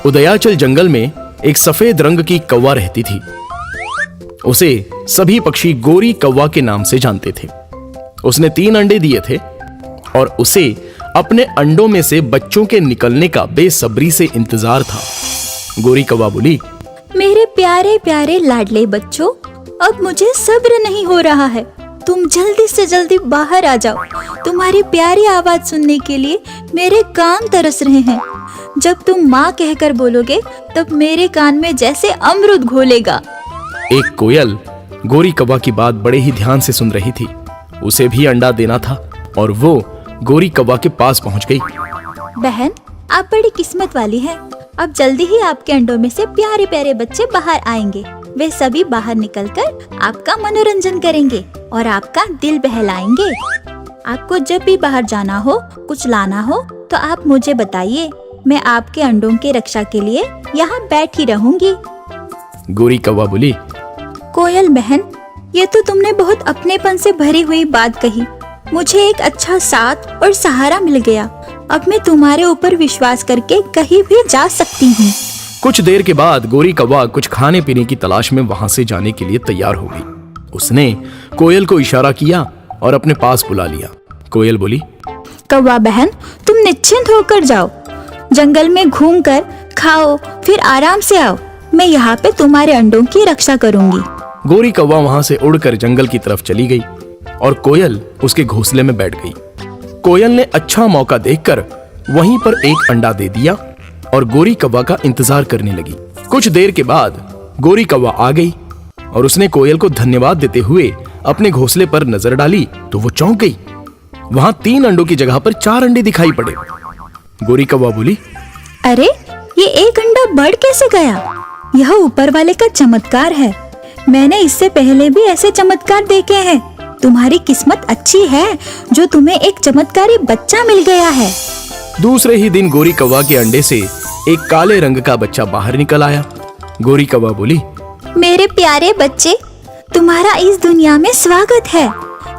उदयाचल जंगल में एक सफेद रंग की कौवा रहती थी। उसे सभी पक्षी गोरी कौवा के नाम से जानते थे। उसने 3 अंडे दिए थे और उसे अपने अंडों में से बच्चों के निकलने का बेसब्री से इंतजार था। गोरी कौवा बोली, मेरे प्यारे प्यारे लाडले बच्चों, अब मुझे सब्र नहीं हो रहा है। तुम जल्दी से जल्दी बाहर आ जाओ। तुम्हारी प्यारी आवाज सुनने के लिए मेरे कान तरस रहे हैं। जब तुम माँ कहकर बोलोगे तब मेरे कान में जैसे अमृत घोलेगा। एक कोयल गोरी कौवा की बात बड़े ही ध्यान से सुन रही थी। उसे भी अंडा देना था और वो गोरी कौवा के पास पहुंच गई। बहन, आप बड़ी किस्मत वाली हैं। अब जल्दी ही आपके अंडों में से प्यारे प्यारे बच्चे बाहर आएंगे। वे सभी बाहर निकलकर आपका मनोरंजन करेंगे और आपका दिल बहलाएंगे। आपको जब भी बाहर जाना हो, कुछ लाना हो तो आप मुझे बताइए। मैं आपके अंडों के रक्षा के लिए यहाँ बैठी रहूंगी। गोरी कौवा बोली, कोयल बहन, ये तो तुमने बहुत अपनेपन से भरी हुई बात कही। मुझे एक अच्छा साथ और सहारा मिल गया। अब मैं तुम्हारे ऊपर विश्वास करके कहीं भी जा सकती हूँ। कुछ देर के बाद गोरी कौवा कुछ खाने पीने की तलाश में वहां से जाने के लिए तैयार हो गई। उसने कोयल को इशारा किया और अपने पास बुला लिया। कोयल बोली, कौवा बहन, तुम निश्चिंत होकर जाओ। जंगल में घूमकर खाओ, फिर आराम से आओ। मैं यहाँ पे तुम्हारे अंडों की रक्षा करूँगी। गोरी कौवा वहां से उड़कर जंगल की तरफ चली गई और कोयल उसके घोंसले में बैठ गई। कोयल ने अच्छा मौका देखकर वहीं पर एक अंडा दे दिया और गोरी कौवा का इंतजार करने लगी। कुछ देर के बाद गोरी कौवा आ गई और उसने कोयल को धन्यवाद देते हुए अपने घोंसले पर नजर डाली तो वो चौंक गई। वहां 3 अंडों की जगह पर 4 अंडे दिखाई पड़े। गोरी कौवा बोली, अरे, ये एक अंडा बढ़ कैसे गया? यह ऊपर वाले का चमत्कार है। मैंने इससे पहले भी ऐसे चमत्कार देखे हैं। तुम्हारी किस्मत अच्छी है जो तुम्हें एक चमत्कारी बच्चा मिल गया है। दूसरे ही दिन गोरी कौवा के अंडे से एक काले रंग का बच्चा बाहर निकल आया। गोरी कौवा बोली, मेरे प्यारे बच्चे, तुम्हारा इस दुनिया में स्वागत है।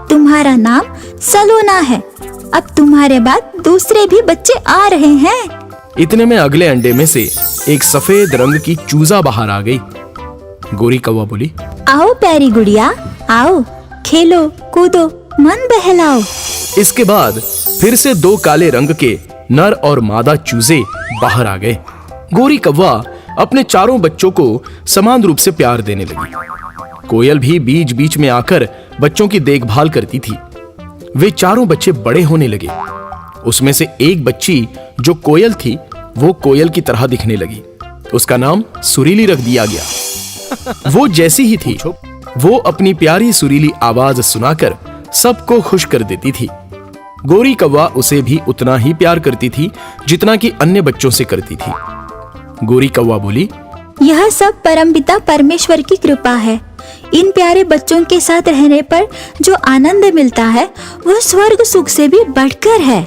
तुम्हारा नाम सलोना है। अब तुम्हारे बाद दूसरे भी बच्चे आ रहे हैं। इतने में अगले अंडे में से एक सफेद रंग की चूजा बाहर आ गई। गोरी कौवा बोली, आओ प्यारी गुड़िया, आओ, खेलो कूदो, मन बहलाओ। इसके बाद फिर से 2 काले रंग के नर और मादा चूजे बाहर आ गए। गोरी कौवा अपने चारों बच्चों को समान रूप से प्यार देने लगी। कोयल भी बीच बीच में आकर बच्चों की देखभाल करती थी। वे चारों बच्चे बड़े होने लगे। उसमें से एक बच्ची जो कोयल थी वो कोयल की तरह दिखने लगी। उसका नाम सुरीली रख दिया गया। वो जैसी ही थी वो अपनी प्यारी सुरीली आवाज सुनाकर सबको खुश कर देती थी। गोरी कौवा उसे भी उतना ही प्यार करती थी जितना कि अन्य बच्चों से करती थी। गोरी कौवा बोली, यह सब परमपिता परमेश्वर की कृपा है। इन प्यारे बच्चों के साथ रहने पर जो आनंद मिलता है वह स्वर्ग सुख से भी बढ़कर है।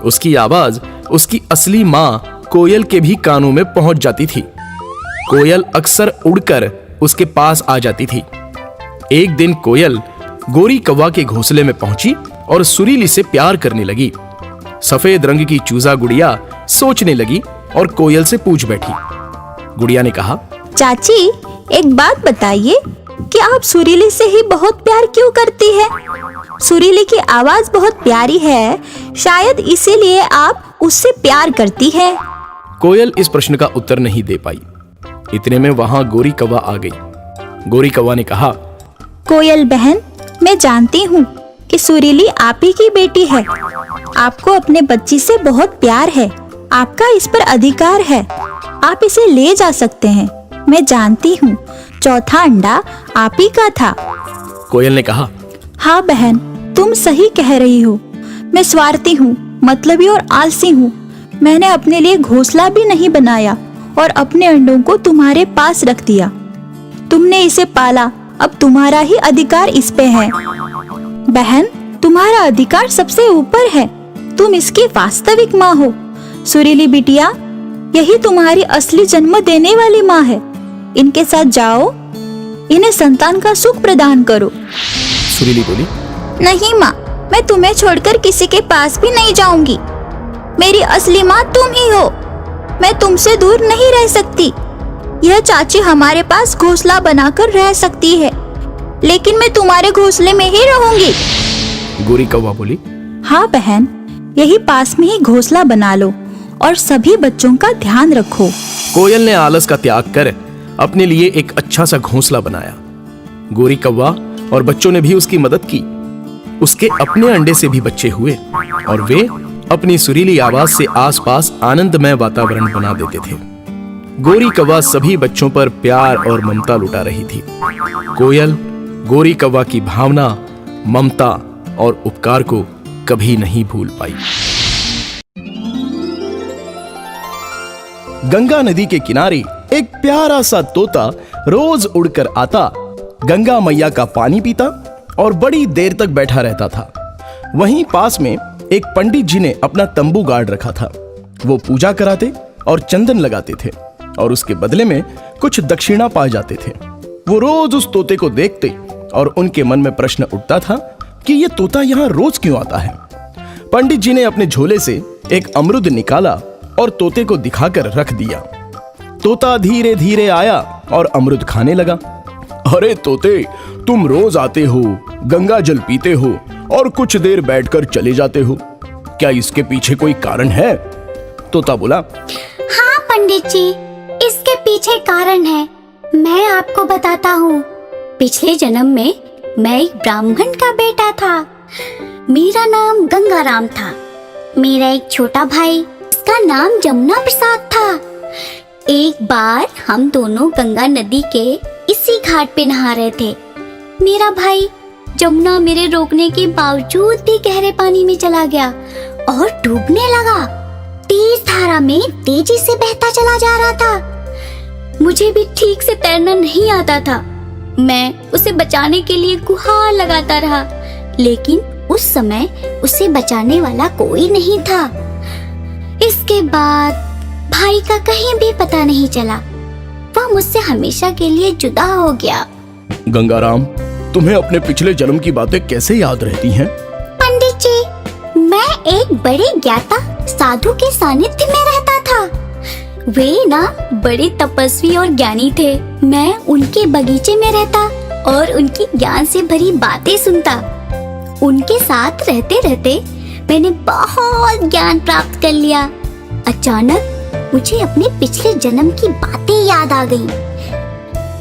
उसकी आवाज उसकी असली माँ कोयल के भी कानों में पहुंच जाती थी। कोयल अक्सर उड़कर उसके पास आ जाती थी। एक दिन कोयल गोरी कौवा के घोंसले में पहुंची और सुरीली से प्यार करने लगी। सफेद रंग की चूजा गुड़िया सोचने लगी और कोयल से पूछ बैठी। गुड़िया ने कहा, चाची, एक बात बताइए कि आप सुरीली से ही बहुत प्यार क्यों करती है? सुरीली की आवाज बहुत प्यारी है, शायद इसीलिए आप उससे प्यार करती है। कोयल इस प्रश्न का उत्तर नहीं दे पाई। इतने में वहां गोरी कौवा आ गई। गोरी कौवा ने कहा, कोयल बहन, मैं जानती हूँ कि सुरीली आप ही की बेटी है। आपको अपने बच्ची से बहुत प्यार है। आपका इस पर अधिकार है। आप इसे ले जा सकते हैं। मैं जानती हूँ चौथा अंडा आप ही का था। कोयल ने कहा, हाँ बहन, तुम सही कह रही हो। मैं स्वार्थी हूँ, मतलबी और आलसी हूँ। मैंने अपने लिए घोंसला भी नहीं बनाया और अपने अंडों को तुम्हारे पास रख दिया। तुमने इसे पाला, अब तुम्हारा ही अधिकार इस पे है। बहन, तुम्हारा अधिकार सबसे ऊपर है। तुम इसकी वास्तविक माँ हो। सुरीली बिटिया, यही तुम्हारी असली जन्म देने वाली माँ है। इनके साथ जाओ, इन्हें संतान का सुख प्रदान करो। सुरीली बोली, नहीं माँ, मैं तुम्हें छोड़कर किसी के पास भी नहीं जाऊंगी। मेरी असली माँ तुम ही हो। मैं तुमसे दूर नहीं रह सकती। यह चाची हमारे पास घोंसला बनाकर रह सकती है, लेकिन मैं तुम्हारे घोंसले में ही रहूंगी। गोरी कौवा बोली, हाँ बहन, यही पास में ही घोंसला बना लो और सभी बच्चों का ध्यान रखो। कोयल ने आलस का त्याग कर अपने लिए एक अच्छा सा घोंसला बनाया। गोरी कौवा और बच्चों ने भी उसकी मदद की। उसके अपने अंडे से भी बच्चे हुए और वे अपनी सुरीली आवाज से आसपास आनंदमय वातावरण बना देते थे। गोरी कौवा सभी बच्चों पर प्यार और ममता लुटा रही थी। कोयल गोरी कौवा की भावना, ममता और उपकार को कभी नहीं भूल पाई। गंगा नदी के किनारे एक प्यारा सा तोता रोज उड़कर आता, गंगा मैया का पानी पीता और बड़ी देर तक बैठा रहता था। वहीं पास में एक पंडित जी ने अपना तंबू गाड़ रखा था। वो पूजा कराते और चंदन लगाते थे और उसके बदले में कुछ दक्षिणा पा जाते थे। वो रोज उस तोते को देखते और उनके मन में प्रश्न उठता था कि ये तोता यहाँ रोज क्यों आता है। पंडित जी ने अपने झोले से एक अमरुद निकाला और तोते को दिखाकर रख दिया। तोता धीरे धीरे आया और अमरुद खाने लगा। अरे तोते, तुम रोज आते हो, गंगा जल पीते हो और कुछ देर बैठकर चले जाते हो, क्या इसके पीछे कोई कारण है? तोता बोला, हाँ पंडित जी, इसके पीछे कारण है। मैं आपको बताता हूँ। पिछले जन्म में मैं एक ब्राह्मण का बेटा था। मेरा नाम गंगाराम था। मेरा एक छोटा भाई, इसका नाम जमुना प्रसाद था। एक बार हम दोनों गंगा नदी के इसी घाट पे नहा रहे थे। मेरा भाई जमुना मेरे रोकने के बावजूद भी गहरे पानी में चला गया और डूबने लगा। तेज धारा में तेजी से बहता चला जा रहा था। मुझे भी ठीक से तैरना नहीं आता था। मैं उसे बचाने के लिए गुहार लगाता रहा, लेकिन उस समय उसे बचाने वाला कोई नहीं था। इसके बाद भाई का कहीं भी पता नहीं चला। वह मुझसे हमेशा के लिए जुदा हो गया। गंगाराम, तुम्हें अपने पिछले जन्म की बातें कैसे याद रहती हैं? पंडित जी, मैं एक बड़े ज्ञाता साधु के सानिध्य में रहता था। वे ना बड़े तपस्वी और ज्ञानी थे। मैं उनके बगीचे में रहता और उनकी ज्ञान से भरी बातें सुनता। उनके साथ रहते रहते मैंने बहुत ज्ञान प्राप्त कर लिया। अचानक मुझे अपने पिछले जन्म की बातें याद आ गईं।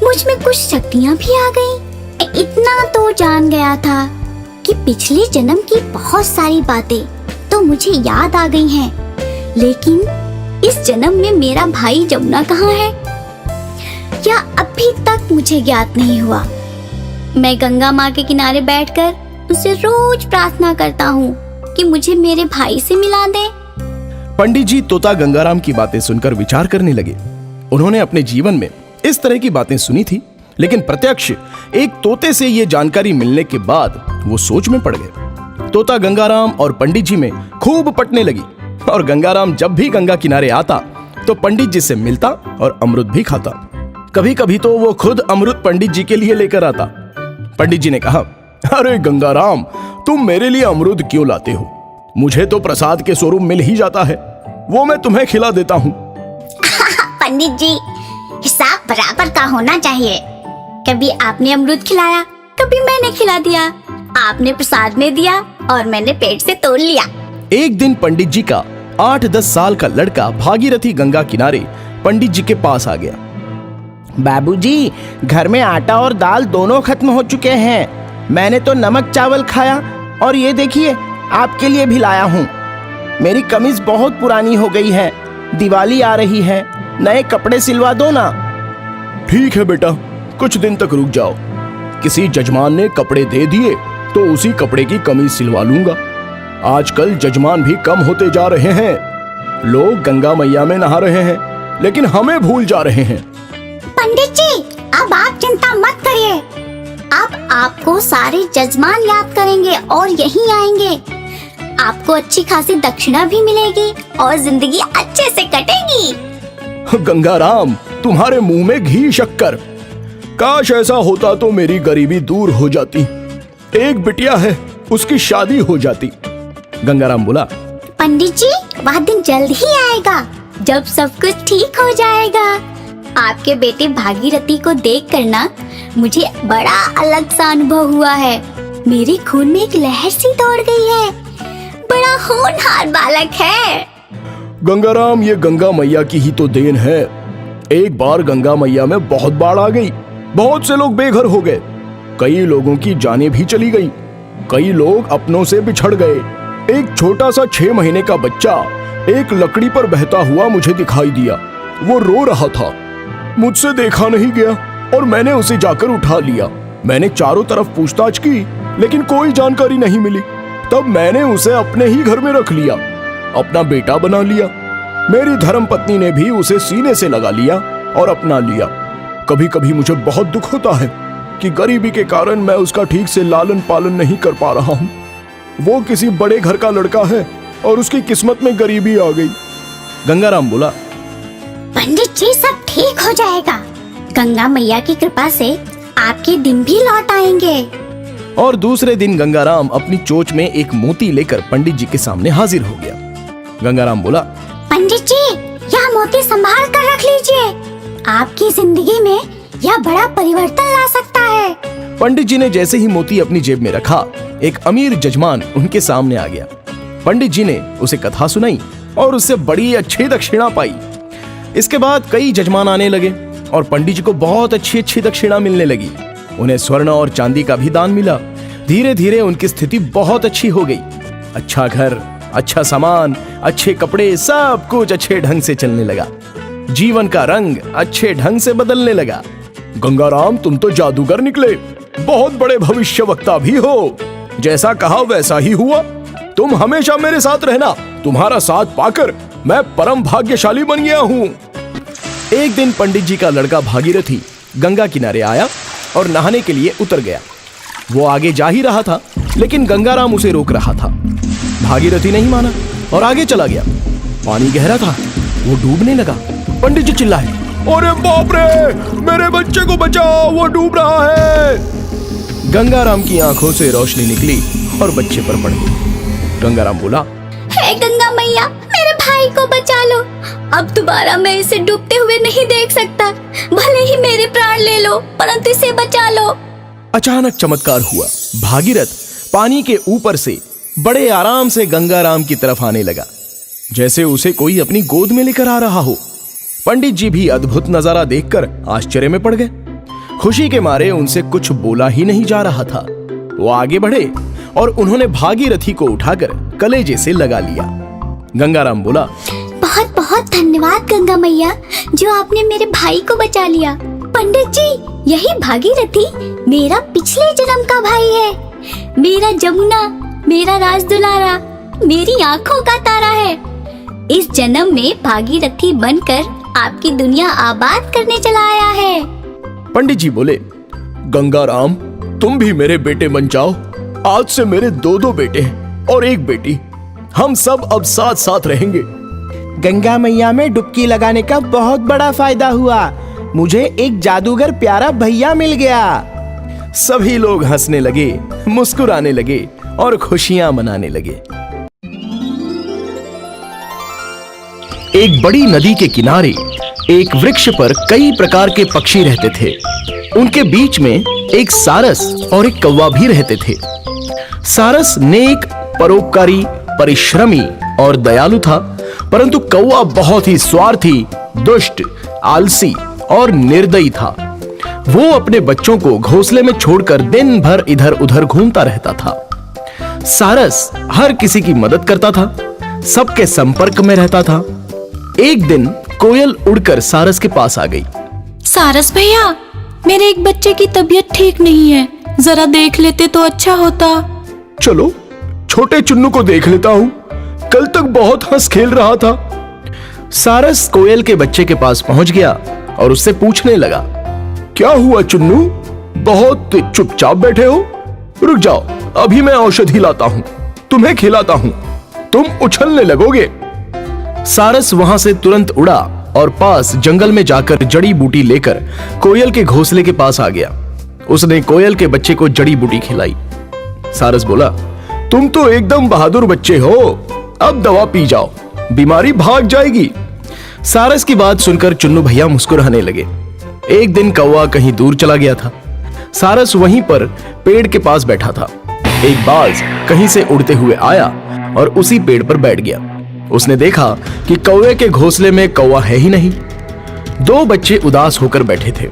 मुझ में कुछ शक्तियाँ भी आ गईं। मैं इतना तो जान गया था कि पिछले जन्म की बहुत सारी बातें तो मुझे याद आ गई हैं, लेकिन इस जन्म में मेरा भाई जमुना कहाँ है, या अभी तक मुझे ज्ञात नहीं हुआ। मैं गंगा माँ के किनारे बैठकर उसे रोज प्रार्थना करता हूँ कि मुझे मेरे भाई से मिला दे। पंडित जी तोता गंगाराम की बातें सुनकर विचार करने लगे। उन्होंने अपने जीवन में इस तरह की बातें सुनी थी, लेकिन प्रत्यक्ष एक तोते से ये जानकारी मिलने के बाद वो सोच में पड़ गए। तोता गंगाराम और पंडित जी में खूब पटने लगी और गंगाराम जब भी गंगा किनारे आता तो पंडित जी से मिलता और अमृत भी खाता। कभी कभी तो वो खुद अमृत पंडित जी के लिए लेकर आता। पंडित जी ने कहा, अरे गंगाराम, तुम मेरे लिए अमृत क्यों लाते हो? मुझे तो प्रसाद के स्वरूप मिल ही जाता है, वो मैं तुम्हें खिला देता हूँ। पंडित जी, हिसाब बराबर का होना चाहिए। कभी आपने अमृत खिलाया, कभी मैंने खिला दिया। आपने प्रसाद में दिया और मैंने पेट से तोड़ लिया। एक दिन पंडित जी का 8-10 साल का लड़का भागीरथी गंगा किनारे पंडित जी के पास आ गया। बाबूजी, घर में आटा और दाल दोनों खत्म हो चुके हैं। मैंने तो नमक चावल खाया और ये देखिए आपके लिए भी लाया हूँ। मेरी कमीज बहुत पुरानी हो गई है, दिवाली आ रही है, नए कपड़े सिलवा दो ना। ठीक है बेटा, कुछ दिन तक रुक जाओ। किसी जजमान ने कपड़े दे दिए तो उसी कपड़े की कमीज सिलवा लूंगा। आजकल जजमान भी कम होते जा रहे हैं। लोग गंगा मैया में नहा रहे हैं, लेकिन हमें भूल जा रहे हैं। पंडित जी, अब आप चिंता मत करिए। अब आपको सारे जजमान याद करेंगे और यहीं आएंगे। आपको अच्छी खासी दक्षिणा भी मिलेगी और जिंदगी अच्छे से कटेगी। गंगाराम, तुम्हारे मुंह में घी शक्कर। काश ऐसा होता तो मेरी गरीबी दूर हो जाती। एक बिटिया है, उसकी शादी हो जाती। गंगाराम बोला, पंडित जी, वह दिन जल्द ही आएगा जब सब कुछ ठीक हो जाएगा। आपके बेटे भागीरथी को देख कर ना मुझे बड़ा अलग सा अनुभव हुआ है। मेरे खून में एक लहर सी दौड़ गई है। बड़ा होनहार बालक है। गंगाराम, ये गंगा मैया की ही तो देन है। एक बार गंगा मैया में बहुत बाढ़ आ गई, बहुत से लोग बेघर हो गए, कई लोगों की जानें भी चली गई, कई लोग अपनों से बिछड़ गए। एक छोटा सा 6 महीने का बच्चा एक लकड़ी पर बहता हुआ मुझे दिखाई दिया। वो रो रहा था, मुझसे देखा नहीं गया और मैंने उसे जाकर उठा लिया। मैंने चारों तरफ पूछताछ की लेकिन कोई जानकारी नहीं मिली। तब मैंने उसे अपने ही घर में रख लिया, अपना बेटा बना लिया। मेरी धर्मपत्नी ने भी उसे सीने से लगा लिया और अपना लिया। कभी कभी मुझे बहुत दुख होता है कि गरीबी के कारण मैं उसका ठीक से लालन पालन नहीं कर पा रहा हूँ। वो किसी बड़े घर का लड़का है और उसकी किस्मत में गरीबी आ गई। गंगाराम बोला, पंडित जी सब ठीक हो जाएगा। गंगा मैया की कृपा से आपके दिन भी लौट आएंगे। और दूसरे दिन गंगाराम अपनी चोंच में एक मोती लेकर पंडित जी के सामने हाजिर हो गया। गंगाराम बोला, पंडित जी यह मोती संभाल कर रख लीजिए। आपकी जिंदगी में यह बड़ा परिवर्तन ला सकता है। पंडित जी ने जैसे ही मोती अपनी जेब में रखा, एक अमीर जजमान उनके सामने आ गया। पंडित जी ने उसे कथा सुनाई और उससे बड़ी अच्छी दक्षिणा पाई। इसके बाद कई जजमान आने लगे और पंडित जी को बहुत अच्छी अच्छी दक्षिणा मिलने लगी। उन्हें स्वर्ण और चांदी का भी दान मिला। धीरे धीरे उनकी स्थिति बहुत अच्छी हो गई। अच्छा घर, अच्छा सामान, अच्छे कपड़े, सब कुछ अच्छे ढंग से चलने लगा। जीवन का रंग अच्छे ढंग से बदलने लगा। गंगाराम, तुम तो जादूगर निकले, बहुत बड़े भविष्यवक्ता भी हो। जैसा कहा वैसा ही हुआ। तुम हमेशा मेरे साथ रहना। तुम्हारा साथ पाकर मैं परम भाग्यशाली बन गया हूँ। एक दिन पंडित जी का लड़का भागीरथी गंगा किनारे आया और नहाने के लिए उतर गया। वो आगे जा ही रहा था लेकिन गंगाराम उसे रोक रहा था। भागीरथी नहीं माना और आगे चला गया। पानी गहरा था, वो डूबने लगा। पंडित जी चिल्लाए, अरे बाप रे, मेरे बच्चे को बचाओ, वो डूब रहा है। गंगाराम की आंखों से रोशनी निकली और बच्चे पर पड़ गई। गंगाराम बोला, हे गंगा मैया, मेरे भाई को बचा लो। अब दोबारा मैं इसे डूबते हुए नहीं देख सकता। भले ही मेरे प्राण ले लो, परंतु इसे बचा लो। अचानक चमत्कार हुआ। भागीरथ पानी के ऊपर से बड़े आराम से गंगाराम की तरफ आने लगा, जैसे उसे कोई अपनी गोद में लेकर आ रहा हो। पंडित जी भी अद्भुत नजारा देखकर आश्चर्य में पड़ गए। खुशी के मारे उनसे कुछ बोला ही नहीं जा रहा था। वो आगे बढ़े और उन्होंने भागीरथी को उठाकर कलेजे से लगा लिया। गंगाराम बोला, बहुत बहुत धन्यवाद गंगा मैया, जो आपने मेरे भाई को बचा लिया। पंडित जी, यही भागीरथी मेरा पिछले जन्म का भाई है। मेरा जमुना, मेरा राज दुलारा, मेरी आंखों का तारा है। इस जन्म में भागीरथी बनकर आपकी दुनिया आबाद करने चला आया है। पंडित जी बोले, गंगाराम, तुम भी मेरे बेटे बन जाओ। आज से मेरे 2 बेटे हैं और 1 बेटी। हम सब अब साथ साथ रहेंगे। गंगा मैया में डुबकी लगाने का बहुत बड़ा फायदा हुआ। मुझे एक जादूगर प्यारा भैया मिल गया। सभी लोग हंसने लगे, मुस्कुराने लगे और खुशियां मनाने लगे। एक बड़ी नदी के किनारे एक वृक्ष पर कई प्रकार के पक्षी रहते थे। उनके बीच में एक सारस और एक कौवा भी रहते थे। सारस नेक, परोपकारी, परिश्रमी और दयालु था, परंतु कौवा बहुत ही स्वार्थी, दुष्ट, आलसी और निर्दयी था। वो अपने बच्चों को घोंसले में छोड़कर दिन भर इधर उधर घूमता रहता था। सारस हर किसी की मदद करता था, सबके संपर्क में रहता था। एक दिन कोयल उड़कर सारस के पास आ गई। सारस भैया, मेरे एक बच्चे की तबीयत ठीक नहीं है, जरा देख लेते तो अच्छा होता। चलो, छोटे चुन्नू को देख लेता हूँ, कल तक बहुत हंस खेल रहा था। सारस कोयल के बच्चे के पास पहुंच गया और उससे पूछने लगा, क्या हुआ चुन्नू, बहुत चुपचाप बैठे हो? रुक जाओ, अभी मैं औषधि लाता हूँ, तुम्हें खिलाता हूँ, तुम उछलने लगोगे। सारस वहां से तुरंत उड़ा और पास जंगल में जाकर जड़ी बूटी लेकर कोयल के घोंसले के पास आ गया। उसने कोयल के बच्चे को जड़ी बूटी खिलाई। सारस बोला, तुम तो एकदम बहादुर बच्चे हो, अब दवा पी जाओ। बीमारी भाग जाएगी। सारस की बात सुनकर चुन्नू भैया मुस्कुराने लगे। एक दिन कौवा कहीं दूर चला गया था। सारस वहीं पर पेड़ के पास बैठा था। एक बाज कहीं से उड़ते हुए आया और उसी पेड़ पर बैठ गया। उसने देखा कि कौवे के घोंसले में कौवा है ही नहीं। दो बच्चे उदास होकर बैठे थे।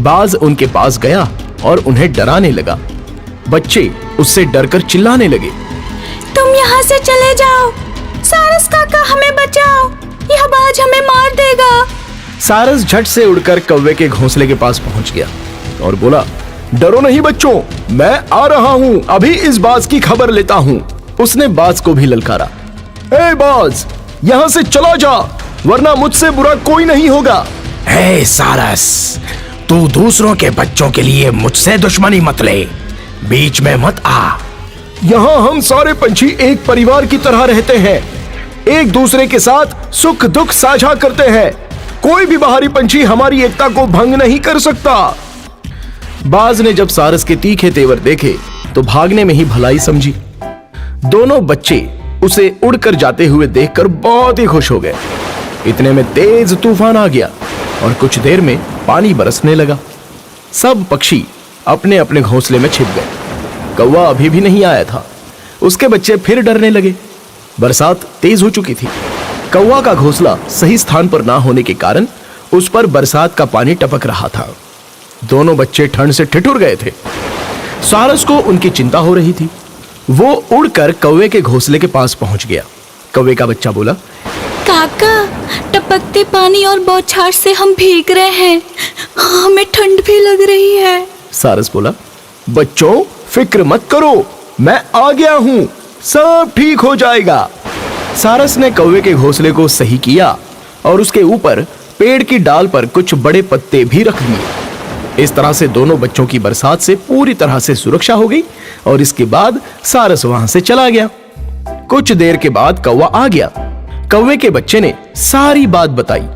बाज उनके पास गया और उन्हें डराने लगा। बच्चे उससे डरकर चिल्लाने लगे, तुम यहाँ से चले जाओ, सारस काका हमें बचाओ, यह बाज हमें मार देगा। सारस झट से उड़कर कौवे के घोंसले के पास पहुंच गया और बोला, डरो नहीं बच्चों, मैं आ रहा हूं, अभी इस बाज की खबर लेता हूं। उसने बाज को भी ललकारा, ए बाज, यहां से चला जा, वरना मुझसे बुरा कोई नहीं होगा। हे सारस, तू दूसरों के बच्चों के लिए मुझसे दुश्मनी मत ले, बीच में मत आ। यहाँ हम सारे पंछी एक परिवार की तरह रहते हैं, एक दूसरे के साथ सुख दुख साझा करते हैं। कोई भी बाहरी पंछी हमारी एकता को भंग नहीं कर सकता। बाज ने जब सारस के तीखे तेवर देखे तो भागने में ही भलाई समझी। दोनों बच्चे उसे उड़कर जाते हुए देखकर बहुत ही खुश हो गए। इतने में तेज तूफान आ गया और कुछ देर में पानी बरसने लगा। सब पक्षी अपने अपने घोंसले में छिप गए। कौवा अभी भी नहीं आया था। उसके बच्चे फिर डरने लगे। बरसात तेज हो चुकी थी। कौवा का घोंसला सही स्थान पर ना होने के कारण उस पर बरसात का पानी टपक रहा था। दोनों बच्चे ठंड से ठिठुर गए थे। सारस को उनकी चिंता हो रही थी। वो उड़कर कौवे के घोंसले के पास पहुंच गया। कौवे का बच्चा बोला, काका, टपकते पानी और बौछार से हम भीग रहे हैं, हमें ठंड भी लग रही है। सारस बोला, बच्चों फिक्र मत करो, मैं आ गया हूं, सब ठीक हो जाएगा। सारस ने कौवे के घोंसले को सही किया और उसके ऊपर पेड़ की डाल पर कुछ बड़े पत्ते भी रख दिए। इस तरह से दोनों बच्चों की बरसात से पूरी तरह से सुरक्षा हो गई और इसके बाद सारस वहां से चला गया। कुछ देर के बाद कौवा आ गया। कौवे के बच्चे ने सारी बात बताई।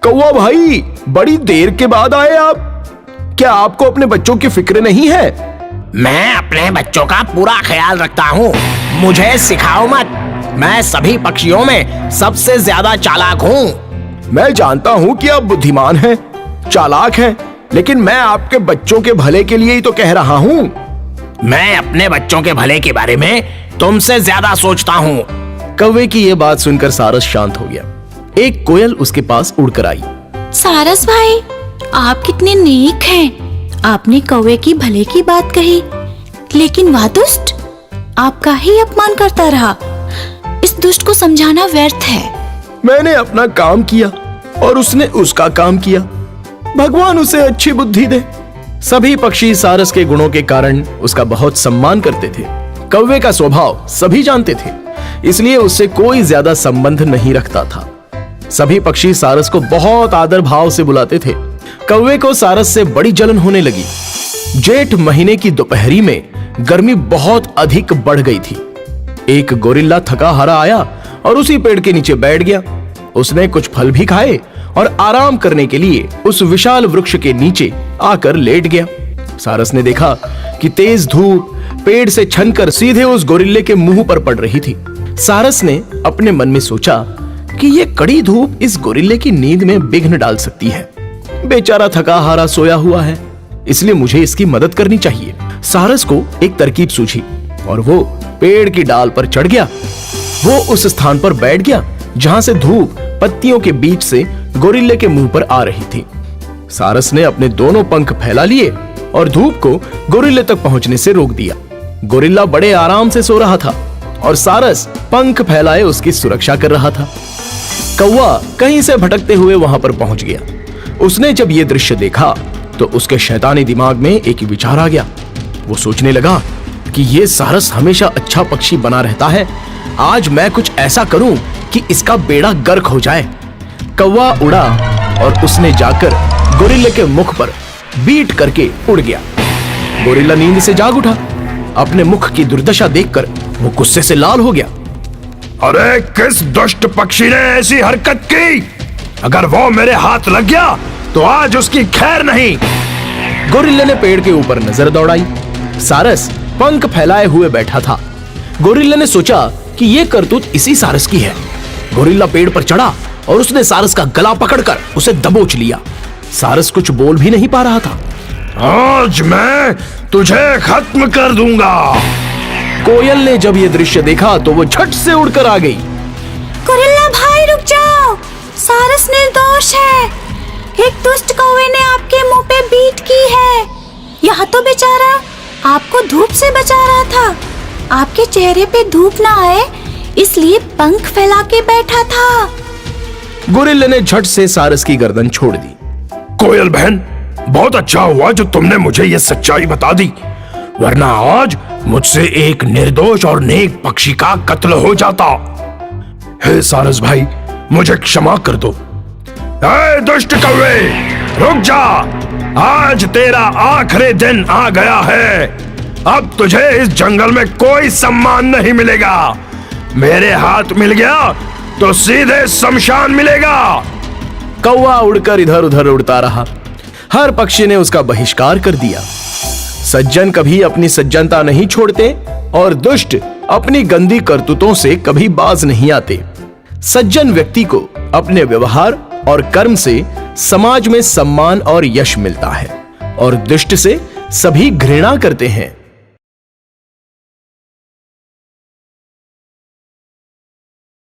कौवा भाई, बड़ी देर के बाद आए आप, क्या आपको अपने बच्चों की फिक्र नहीं है? मैं अपने बच्चों का पूरा ख्याल रखता हूँ, मुझे सिखाओ मत, मैं सभी पक्षियों में सबसे ज्यादा चालाक हूँ। मैं जानता हूँ कि आप बुद्धिमान हैं, चालाक हैं, लेकिन मैं आपके बच्चों के भले के लिए ही तो कह रहा हूँ। मैं अपने बच्चों के भले के बारे में तुमसे ज्यादा सोचता हूँ। कौवे की यह बात सुनकर सारस शांत हो गया। एक कोयल उसके पास उड़कर आई। सारस भाई, आप कितने नेक हैं। आपने कौवे की भले की बात कही, लेकिन वह दुष्ट आपका ही अपमान करता रहा। इस दुष्ट को समझाना व्यर्थ है। मैंने अपना काम किया और उसने उसका काम किया। भगवान उसे अच्छी बुद्धि दे। सभी पक्षी सारस के गुणों के कारण उसका बहुत सम्मान करते थे। कौवे का स्वभाव सभी जानते थे, इसलिए उससे कोई ज्यादा संबंध नहीं रखता था। सभी पक्षी सारस को बहुत आदर भाव से बुलाते थे। कौवे को सारस से बड़ी जलन होने लगी। जेठ महीने की दोपहरी में गर्मी बहुत अधिक बढ़ गई थी। एक गोरिल्ला थका हारा आया और उसी पेड़ के नीचे बैठ गया। उसने कुछ फल भी खाए और आराम करने के लिए उस विशाल वृक्ष के नीचे आकर लेट गया। सारस ने देखा कि तेज धूप पेड़ से छनकर सीधे उस गोरिल्ले के मुंह पर पड़ रही थी। सारस ने अपने मन में सोचा कि यह कड़ी धूप इस गोरिल्ले की नींद में विघ्न डाल सकती है। बेचारा थका हारा सोया हुआ है, इसलिए मुझे इसकी मदद करनी चाहिए। सारस को एक तरकीब सूझी और वो पेड़ की डाल पर चढ़ गया। वो उस स्थान पर बैठ गया जहां से धूप पत्तियों के बीच से गोरिल्ले के मुंह पर आ रही थी। सारस ने अपने दोनों पंख फैला लिए और धूप को गोरिल्ले तक पहुंचने से रोक दिया। गोरिल्ला बड़े आराम से सो रहा था और सारस पंख फैलाए उसकी सुरक्षा कर रहा था। कौवा कहीं से भटकते हुए वहां पर पहुंच गया। उसने जब यह दृश्य देखा तो उसके शैतानी दिमाग में एक विचार आ गया। वो सोचने लगा कि ये सारस हमेशा अच्छा पक्षी बना रहता है, आज मैं कुछ ऐसा करूं कि इसका बेड़ा गर्क हो जाए। कौवा उड़ा और उसने जाकर गोरिल्ले के मुख पर बीट करके उड़ गया। गोरिल्ला नींद से जाग उठा। अपने मुख की दुर्दशा देखकर वो गुस्से से लाल हो गया। अरे किस दुष्ट पक्षी ने ऐसी हरकत की? अगर वो मेरे हाथ लग गया तो आज उसकी खैर नहीं। गोरिल्ले ने पेड़ के ऊपर नजर दौड़ाई। सारस पंख फैलाए हुए बैठा था। गोरिल्ले ने सोचा कि यह करतूत इसी सारस की है। गोरिल्ला पेड़ पर चढ़ा और उसने सारस का गला पकड़कर उसे दबोच लिया। सारस कुछ बोल भी नहीं पा रहा था। आज मैं तुझे खत्म कर दूंगा। कोयल ने जब ये दृश्य देखा तो वो झट से उड़कर आ गई। गोरिल्ला भाई रुक जाओ, सारस निर्दोष है। एक दुष्ट कौवे ने आपके मुंह पे बीट की है। यहाँ तो बेचारा आपको धूप से बचा रहा था। आपके चेहरे पे धूप ना आए इसलिए पंख फैला के बैठा था। गोरिल्ले ने झट से सारस की गर्दन छोड़ दी। कोयल बहन, बहुत अच्छा हुआ जो तुमने मुझे ये सच्चाई बता दी, वरना आज मुझसे एक निर्दोष और नेक पक्षी का कत्ल हो जाता। हे सारस भाई, मुझे क्षमा कर दो। ऐ दुष्ट कौवे, रुक जा। आज तेरा आखिरी दिन आ गया है। अब तुझे इस जंगल में कोई सम्मान नहीं मिलेगा। मेरे हाथ मिल गया तो सीधे शमशान मिलेगा। कौवा उड़कर इधर उधर उड़ता रहा। हर पक्षी ने उसका बहिष्कार कर दिया। सज्जन कभी अपनी सज्जनता नहीं छोड़ते और दुष्ट अपनी गंदी करतूतों से कभी बाज नहीं आते। सज्जन व्यक्ति को अपने व्यवहार और कर्म से समाज में सम्मान और यश मिलता है और दुष्ट से सभी घृणा करते हैं।